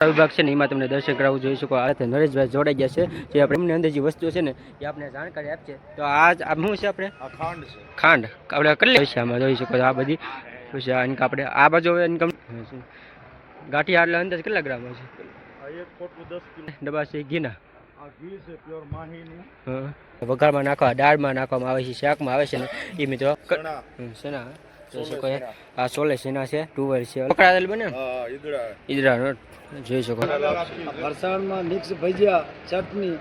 વિભાગ છે ને એમાં તમને દર્શન કરાવવું જોઈ શકો. આ નરેશભાઈ જોડાઈ ગયા છે જે આપણે એમની અંદર જે વસ્તુ છે ને એ આપણે જાણકારી આપશે. તો આ શું છે આપણે ખાંડ છે. ખાંડ આપણે કેટલી છે આમાં જોઈ શકો આ બધી પછી આપણે આ બાજુ ઇન્કમ ગાંઠિયા એટલે અંદાજ કેટલા ગ્રામ છે? 1 પોટલું 10 કિલો ડબ્બા છે ઘીના. આ ઘી છે પ્યોર માહીનું. વઘારમાં નાખવા દાળમાં નાખવામાં આવે છે, શાકમાં આવે છે ને એ મિત્રો શેના જોઈ શકો. આ સોલે શેના છે, ટુવેર છે, પકડાયેલ બને ઈદડા જોઈ શકો. ફરસાણમાં મિક્સ ભજીયા ચટણી.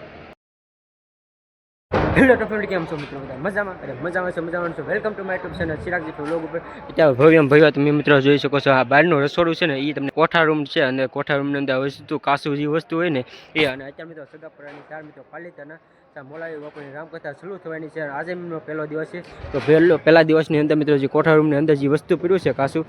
હેલો તો ફેમિલી, કેમ છો મિત્રો? બધા મજામાં? અરે મજામાં છો. Welcome to my YouTube channel Chiragji vlog ઉપર. ત્યાં ભવ્ય તમે મિત્રો જોઈ શકો છો. આ બહારનું રસોડું છે ને એ તમને કોઠા રૂમ છે અને કોઠા રૂમની અંદર વસ્તુ કાસુ જે વસ્તુ હોય ને એ. અને અત્યારે મિત્રો સગાપરાની 4 મિત્રો પાલિતાના મોલાવી બાપુની રામકથા શરૂ થવાની છે. આજે એમનો પહેલો દિવસ છે. તો પહેલા દિવસની અંદર મિત્રો જે કોઠા રૂમની અંદર જે વસ્તુ પીડ્યું છે કાસુ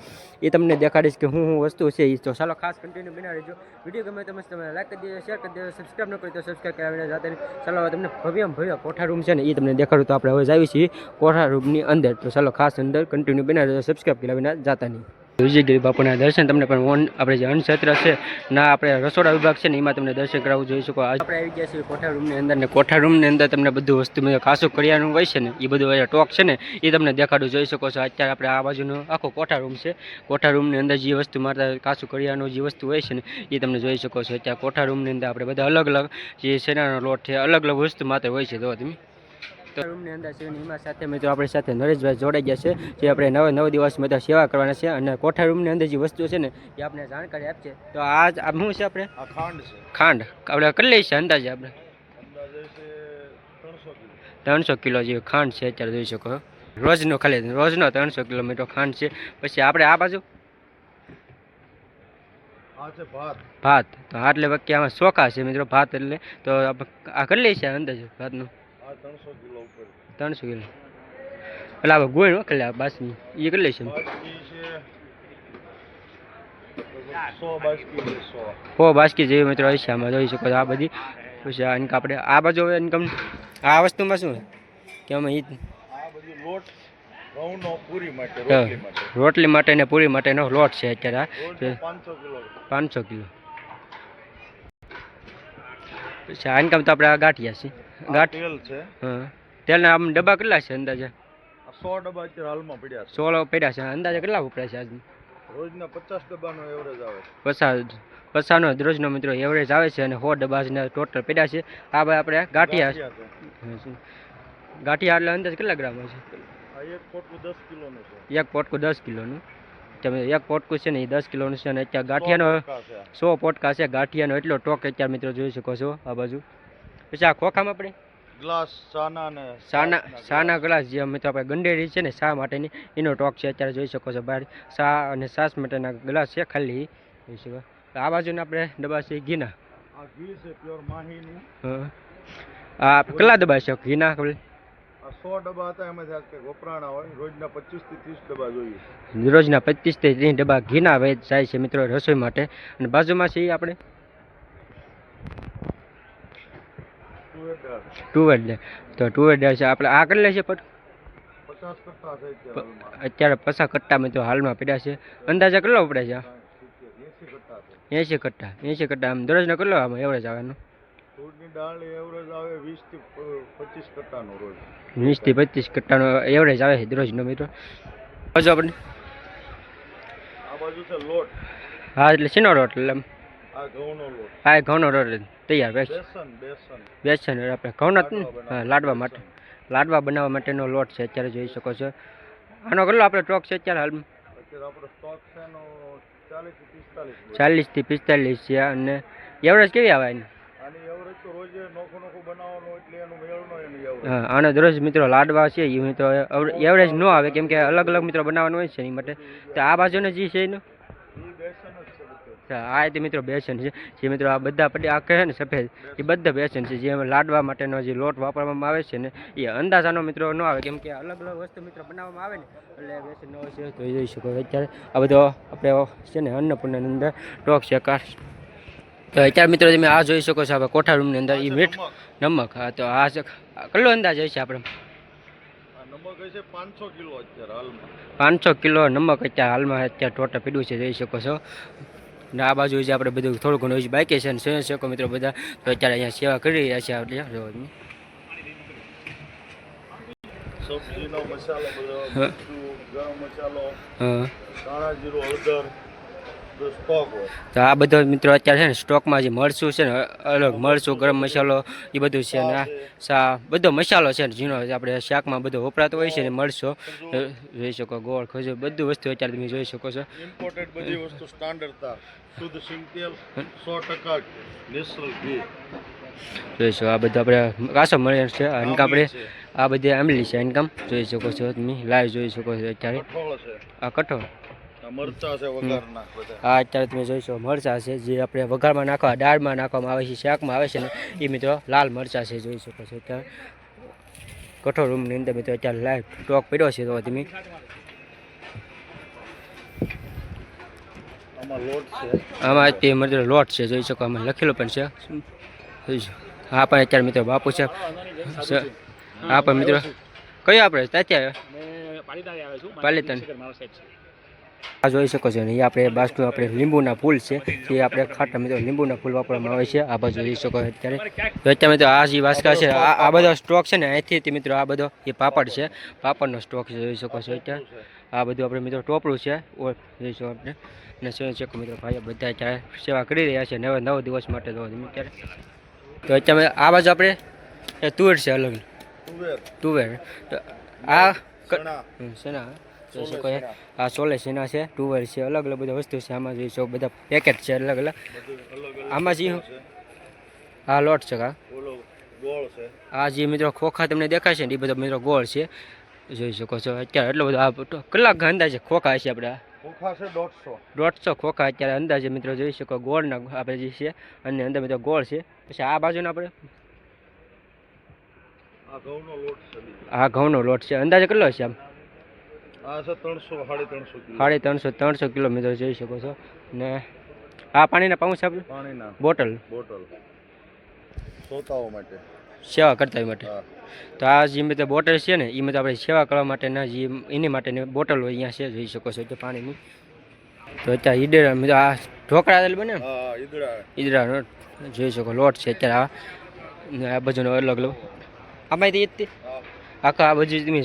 એ તમને દેખાડીશ કે હું વસ્તુ છે એ. તો ચાલો ખાસ કન્ટિન્યુ બના રહેજો. વિડીયો ગમે તમે લાઈક કરી દેજો, શેર કરી દેજો, સબસ્ક્રાઈબ ન કરી તો સબસ્ક્રાઈબ કરાવીને જાતે. ચાલો તમને ભવ્ય કોઠા રૂમ છે ને એ તમને દેખાડું. તો આપણે હવે જાવી છીએ કોઠા રૂમની અંદર. તો ચાલો ખાસ અંદર કન્ટિન્યુ બના રહેજો, સબસ્ક્રાઈબ કરાવીને જાતા નહીં. વિજયગીરી બાપુના દર્શન તમને પણ આપણે જે અન્નક્ષેત્ર છે ના આપણે રસોડા વિભાગ છે ને એમાં તમને દર્શન કરાવવું જોઈ શકો. આપણે આવી ગયા છીએ કોઠા રૂમની અંદર ને કોઠા રૂમની અંદર તમને બધું વસ્તુ કાસું કરિયાનું હોય છે ને એ બધું ટોક છે ને એ તમને દેખાડું જોઈ શકો છો. અત્યારે આપણે આ બાજુનો આખો કોઠા રૂમ છે. કોઠા રૂમની અંદર જે વસ્તુ મારતા કાસું કરિયાનું જે વસ્તુ હોય છે ને એ તમને જોઈ શકો છો. અત્યારે કોઠા રૂમની અંદર આપણે બધા અલગ અલગ જે શેનાનો લોટ છે અલગ અલગ વસ્તુ માત્ર હોય છે. તો તમે રૂમની અંદર છે એમાં સાથે મિત્રો આપણી સાથે નરેશભાઈ જોડાઈ ગયા છે જે આપણે 9 દિવસ મિત્રો સેવા કરવાના છે. અને કોઠા રૂમની અંદર જે વસ્તુ છે ને એ આપણે જાણકારી આપશે. તો આ શું છે આપણે? ખાંડ છે. ખાંડ આપણે કેટલી છે અંદાજે? આપણે 300 કિલો જેવી ખાંડ છે અત્યારે જોઈ શકો. રોજનો 300 કિલો ખાંડ છે. પછી આપણે આ બાજુ ભાત. તો એટલે બાકી આમાં ચોખા છે મિત્રો ભાત એટલે. તો આ કેટલી છે અંદાજે ભાતનું? 300 કિલો. એટલે આપણે ગોળ વખલે આ બાસની એ કેટલી છે? 100 બાસકી જેવી મિત્રો હોય છે આમાં જોઈ શકો. આ બધી પછી આપણે આ બાજુ ઇન્કમ આ વસ્તુમાં શું કે અમે રોટલી માટે ને પૂરી માટેનો લોટ છે અત્યારે 500 કિલો. પછી આ ઇન્કમ તો આપણે આ ગાંઠિયા છે. હા, તેલના આમ ડબ્બા કેટલા છે અંદાજે? 100 ડબ્બા અત્યારે હાલમાં પડ્યા છે. 100 પડ્યા છે. અંદાજે કેટલા વપરાય છે આજનું? રોજના 50 ડબ્બાનો એવરેજ આવે. 50 રોજનો મિત્રો એવરેજ આવે છે. અને 100 ડબ્બા ટોટલ પડ્યા છે. આ ભાઈ આપણે ગાંઠિયા એટલે અંદાજ કેટલા ગ્રામ છે? 1 પોટલું 10 કિલોનું છે. 1 પોટકું 10 કિલોનું. તમે 1 પોટકું છે ને એ 10 કિલોનું છે. અને અત્યારે ગાંઠિયાનો 100 પોટકા છે. ગાંઠિયાનો એટલો ટોક અત્યારે મિત્રો જોઈ શકો છો આ બાજુ. પછી આ ખોખામાં આપણે ગ્લાસ સાના ગ્લાસ જે મિત્રો આપણે ગંડેરી છે ને શા માટેની એનો ટોક છે અત્યારે જોઈ શકો છો. બહાર શા અને સાસ માટેના ગ્લાસ છે ખાલી જોઈ શકો. આ બાજુના આપણે ડબ્બા છે ઘીના. આ ઘી છે પ્યોર માહીનું. આ કેટલા ડબ્બા છે ઘીના? 100 ડબ્બા હતા એમાંથી આજ કંઈક વપરાણા હોય. રોજના 25 થી 30 ડબ્બા જોઈએ. રોજના 25 થી 30 ડબ્બા ઘીના જાય છે મિત્રો રસોઈ માટે. અને બાજુમાં છે એ આપણે તુવેર દાળ. તો તુવેર દાળ છે આપણે આ કેટલા છે? 50 કટ્ટા છે અત્યારે 50 કટ્ટા મિત્રો હાલમાં પડ્યા છે. અંદાજે કેટલો વપરાય છે? 80 કટ્ટા. આમ દરરોજનો કેટલો આમાં એવરેજ આવે? તુરની દાળ એવરેજ આવે 20 થી 25 કટ્ટાનો રોજ. 20 થી 25 કટ્ટાનો એવરેજ આવે છે દરરોજનો મિત્રો. બાજુ આપણે આ બાજુ છે લોટ. હા, એટલે શેનો લોટ? એટલે આ ઘઉંનો લોટ. હા, ઘઉંનો લોટ તૈયાર. બેસન આપણે ઘઉંના લાડવા બનાવવા માટેનો લોટ છે અત્યારે જોઈ શકો છો. આનો કેટલો આપણે સ્ટોક છે અત્યારે હાલમાં? આપણો સ્ટોક છે એનો 40 થી 45 છે. અને એવરેજ કેવી આવે એની? આની એવરેજ તો રોજે નોખું બનાવવાનું એટલે એનું મેળનો એની એવરેજ. હા, આનો દરરોજ મિત્રો લાડવા છે એ મિત્રો એવરેજ ન આવે કેમ કે અલગ અલગ મિત્રો બનાવવાનું હોય છે એની માટે. તો આ બાજુનો જે છે એનું આ રીતે મિત્રો બેસન છે જે મિત્રો આ બધા આ કહે ને સફેદ એ બધા બેસન છે જે લાડવા માટેનો જે લોટ વાપરવામાં આવે છે ને એ અંદાજાનો મિત્રો ન આવે કેમ કે અલગ અલગ વસ્તુ મિત્રો બનાવવામાં આવે ને એટલે બેસન ન હોય છે. તો એ જોઈ શકો અત્યારે આ બધો આપણે છે ને અન્નપૂર્ણાની અંદર ટોક છે કાર. તો અત્યારે મિત્રો તમે આ જોઈ શકો છો આપણે કોઠા રૂમની અંદર એ મીઠ નમક. હા, તો આ કેટલો અંદાજ હોય છે આપણે? નમક છે 500 કિલો અત્યારે હાલમાં. 500 કિલો નમક અત્યારે હાલમાં ટોટલ પીડ્યું છે જોઈ શકો છો. ને આ બાજુ જે આપણે બધું થોડું ઘણું હજી બાકી છે અને સ્વયંસેવકો મિત્રો બધા તો અત્યારે અહીંયા સેવા કરી રહ્યા છે આપણે જો તમે. સબ્જીનો મસાલો બધો, હા. મરચું, ગરમ મસાલો, હા કાળા જીરું, હળદર બધો સ્ટોક હોય. તો આ બધો મિત્રો અત્યારે છે ને સ્ટોકમાં જે મરચું છે ને અલગ મરચું ગરમ મસાલો એ બધું છે ને સા બધો મસાલો છે ને ઝીણો આપણે શાકમાં બધો વપરાતો હોય છે ને મરચો જોઈ શકો ગોળ ખજૂર બધું વસ્તુ અત્યારે તમે જોઈ શકો છો. ઇમ્પોર્ટેડ બધી વસ્તુ સ્ટાન્ડર્ડ તાર, શુદ્ધ સિંગ તેલ, 100% નેચરલ ઘી. જોઈ શકો આ બધું આપણે કાસો મળે છે અને આપણે આ બધી આંબલી છે ઇન્કમ જોઈ શકો છો તમે લાઈવ જોઈ શકો છો અત્યારે. કઠોળ છે, આ કઠોળ આ મરચાં છે વઘારના બધા. આ અત્યારે તમે જોઈ શકો મરચાં છે જે આપણે વઘારમાં નાખવા દાળમાં નાખવામાં આવે છે શાકમાં આવે છે ને એ મિત્રો લાલ મરચાં છે જોઈ શકો છો અત્યારે. કઠોળ રૂમની અંદર મિત્રો અત્યારે લાઈવ સ્ટોક પડ્યો છે તો તમે આમાં લોટ છે, આમાં તે મિત્રો લોટ છે જોઈ શકો આમાં લખેલું પણ છે જોઈ શકો. હા પણ અત્યારે મિત્રો બાપુ છે હા પણ મિત્રો કયો આપણે અત્યારે પાલીતાણા આ જોઈ શકો છો ને એ આપણે બાજુ આપણે લીંબુના ફૂલ છે એ આપણે ખાટા મિત્રો લીંબુના ફૂલ વાપરવામાં આવે છે આ બાજુ જોઈ શકો અત્યારે. તો અત્યારે મિત્રો આ જે વાસકા છે આ બધો સ્ટોક છે ને અહીંથી મિત્રો આ બધો એ પાપડ છે પાપડનો સ્ટોક છે જોઈ શકો છો અત્યારે. આ બધું આપણે મિત્રો ટોપરું છે જોઈ શકો આપણે ને સ્વયં શકો મિત્રો ભાઈઓ બધા અત્યારે સેવા કરી રહ્યા છે નવ દિવસ માટે તો અત્યારે. તો અત્યારે આ બાજુ આપણે તુવેર છે અલગ તુવેર તો આ ચણા, શેના જોઈ શકો આ સોલે શેના છે ટુવેર છે અલગ અલગ બધા વસ્તુ છે આમાં જોઈ શકો બધા પેકેટ છે અલગ અલગ. આમાં જે આ લોટ છે કા ઓલો ગોળ છે, આ જે મિત્રો ખોખા તમને દેખાય છે ને એ બધો મિત્રો ગોળ છે જોઈ શકો છો અત્યારે એટલો બધો આ કલાક અંદાજે ખોખા છે આપણે ચોખા છે 150. 150 ખોખા અત્યારે અંદાજે મિત્રો જોઈ શકો ગોળના આપણે જે છે અને અંદર મિત્રો ગોળ છે. પછી આ બાજુના આપણે આ ઘઉંનો લોટ છે બીજો. આ ઘઉંનો લોટ છે અંદાજે કેટલો છે આમ આ છે 300 350 કિલો. 350 કિલોમીટર જોઈ શકો છો ને આ પાણીના પાઉચ આપણે પાણીના બોટલ સોતાઓ માટે. સેવા કરતા માટે. હા. તો આ જે મિત્રો બોટલ છે ને એ મિત્રો આપણે સેવા કરવા માટેના જે એની માટેની બોટલ અહીંયા છે જોઈ શકો છો તો પાણીની. તો અત્યારે ઈડર મિત્રો આ ઢોકળા બને ને હા, ઈદડાનો જોઈ શકો લોટ છે અત્યારે આ બાજુનો અલગ અલગ આમાંથી જ આખા આ બધું તમે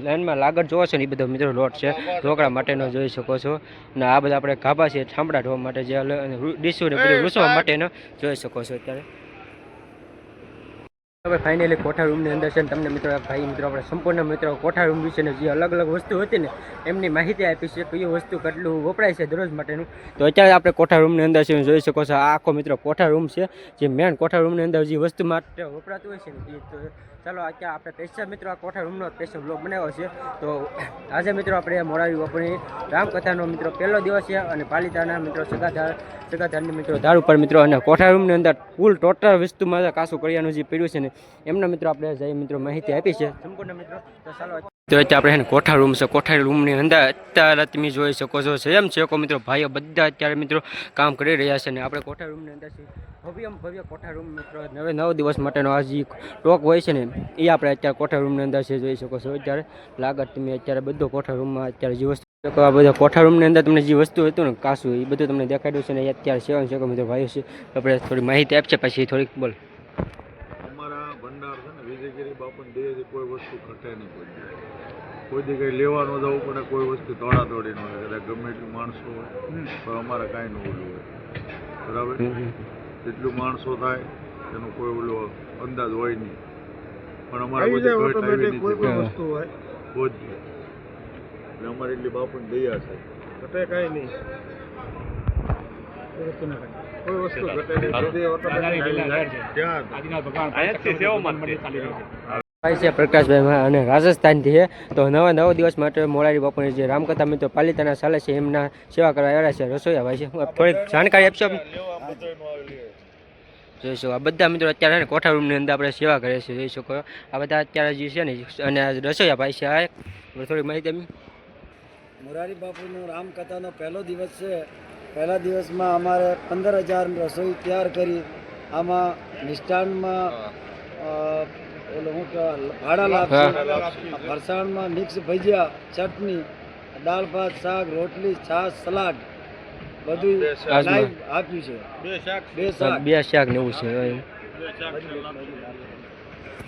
લાઈનમાં લાગત જોવો છો ને એ બધો મિત્રો લોટ છે ઢોકળા માટેનો જોઈ શકો છો ને આ બધા આપણે ગાભા છે ઠામડા ઢોવા માટે જે ડીશું ને બધું રૂસવા માટેનો જોઈ શકો છો અત્યારે. હવે ફાઇનલી કોઠા રૂમની અંદર છે ને તમને મિત્રો ભાઈ મિત્રો આપણે સંપૂર્ણ મિત્રો કોઠા રૂમ વિશે જે અલગ અલગ વસ્તુ હતી ને એમની માહિતી આપી છે કઈ વસ્તુ કેટલું વપરાય છે દરરોજ માટેનું. તો અત્યારે આપણે કોઠા રૂમની અંદર છે જોઈ શકો છો આ આખો મિત્રો કોઠા રૂમ છે જે મેન કોઠા રૂમની અંદર જે વસ્તુ માટે વપરાતું હોય છે ને એ તો ચાલો અત્યારે આપણે સ્પેશિયલ મિત્રો આ કોઠા રૂમનો સ્પેશિયલ બ્લોગ બનાવ્યો છે. તો આજે મિત્રો આપણે મોરારી બાપુની રામકથાનો મિત્રો પહેલો દિવસ છે અને પાલિતાના મિત્રો સગાધારની મિત્રો ધાર ઉપર મિત્રો અને કોઠા રૂમની અંદર કુલ ટોટલ વસ્તુમાં કાસું કરિયાનું જે પીડ્યું છે ને એમના મિત્રો આપણે જઈ મિત્રો માહિતી આપી છે સંપૂર્ણ મિત્રો. તો ચાલો તો અત્યારે આપણે કોઠા રૂમ છે કોઠા રૂમની અંદર અત્યારે તમે જોઈ શકો છો સેમ છે મિત્રો ભાઈઓ બધા અત્યારે મિત્રો કામ કરી રહ્યા છે ને આપણે કોઠા રૂમની અંદર ભવ્ય કોઠા રૂમ મિત્રો 9 દિવસ માટેનો આ જે ટોક હોય છે ને એ આપણે અત્યારે કોઠા રૂમની અંદર છે જોઈ શકો છો અત્યારે લાગત તમે અત્યારે બધો કોઠા રૂમમાં અત્યારે જે વસ્તુ આ બધા કોઠા રૂમની અંદર તમને જે વસ્તુ હતું ને કાસું એ બધું તમને દેખાડ્યું છે ને અત્યારે સેવન છે મિત્રો ભાઈઓ છે આપણે થોડી માહિતી આપશે પછી થોડીક બોલ. અમારા ભંડાર છે ને વિજયગીરી બાપુની દયાથી કોઈ વસ્તુ ઘટે નહીં. કોઈ દી કંઈ લેવા ન જવું પડે, કોઈ વસ્તુ દોડાદોડી ન હોય, કદાચ ગમે એટલું માણસો હોય તો અમારે કાંઈ ન ઓલું હોય. બરાબર, જેટલું માણસો થાય એનો કોઈ ઓલો અંદાજ હોય નહીં. પણ અમારે બધી ઘટ આવી નથી, કોઈ વસ્તુ હોય બધી એટલે અમારે એટલી બાપુની દયા છે, ઘટે કાંઈ નહીં. કોઈ વસ્તુ ઘટે નહીં, બધી ઓટોમેટિક ત્યાં ભાઈ છે પ્રકાશભાઈ અને રાજસ્થાનથી છે. તો 9 દિવસ માટે મોરારી બાપુની જે રામકથા મિત્રો પાલિતાના ચાલે છે એમના સેવા કરવા આવ્યા છે રસોઈયા ભાઈ છે. થોડીક જાણકારી આપશો જોઈ શકો આ બધા મિત્રો અત્યારે કોઠા રૂમની અંદર આપણે સેવા કરીએ છીએ જોઈ શકો આ બધા અત્યારે જે છે ને અને રસોઈયા ભાઈ છે આ થોડી માહિતી આપી. મોરારી બાપુનો રામકથાનો પહેલો દિવસ છે. પહેલા દિવસમાં અમારે 15,000 રસોઈ તૈયાર કરી. આમાં મિષ્ટાનમાં ઓલો હું ભાડા લાપસી, ફરસાણમાં મિક્સ ભજીયા, ચટણી, દાળ ભાત, શાક, રોટલી, છાશ, સલાડ બધું આજમાં. લાઈવ આપ્યું છે. બે શાક બે શાક ને એવું છે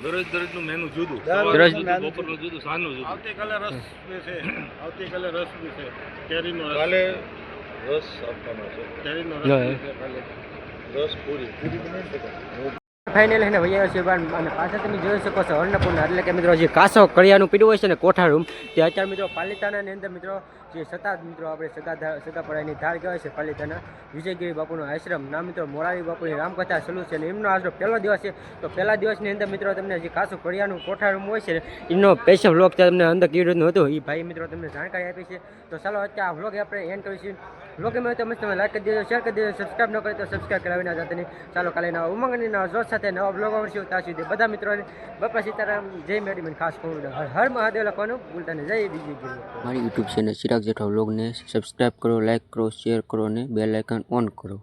દરરોજનું મેનુ જુદું દરરોજ બપોરનું જુદું સાંજનું જુદું આવતીકાલે રસ છે આવતીકાલે રસ બી છે કેરીનો કાલે રસ આપવાનો છે કેરીનો રસ પૂરી ફાઇનલ એને વૈયા છે અને પાછા તમે જોઈ શકો છો અન્નપૂર્ણા એટલે કે મિત્રો જે કાસો કળિયાનું પીડું હોય છે ને કોઠા રૂમ તે અત્યારે મિત્રો પાલિતાણાની અંદર મિત્રો જે સતા મિત્રો આપણે સતાપરાની ધાર કહેવાય છે પાલિતાણા વિજયગીરી બાપુનો આશ્રમ ના મિત્રો મોરારી બાપુની રામકથા ચાલુ છે અને એમનો આજનો પહેલો દિવસ છે તો પહેલા દિવસની અંદર મિત્રો તમને જે કાસો કળિયાનું કોઠા રૂમ હોય છે ને એનો સ્પેશિયલ વ્લોગ તમને અંદર કેવી રીતનું હતું એ ભાઈ મિત્રો તમને જાણકારી આપી છે તો ચાલો અત્યારે આ વ્લોગ આપણે એન્ડ કરીશું વ્લોગ એમાં તો મસ્ત તમે લાઈક કરી દેજો શેર કરી દેજો સબસ્ક્રાઈબ ન કરે તો સબસ્ક્રાઈબ કરાવી ના જતા નહીં ચાલો કાલે નવા ઉમંગ અને નવા જોશ સાથે નવા બ્લોગ આવશે ત્યાં સુધી બધા મિત્રોને બાપા સીતારામ જય મેડી મને ખાસ કહું હર મહાદેવ લખવાનું ભૂલતા નહીં જય વિજયગીરી મારી યુટ્યુબ ચેનલ ચિરાગ જેઠવા વ્લોગને સબસ્ક્રાઈબ કરો લાઈક કરો શેર કરો અને બેલ આઇકન ઓન કરો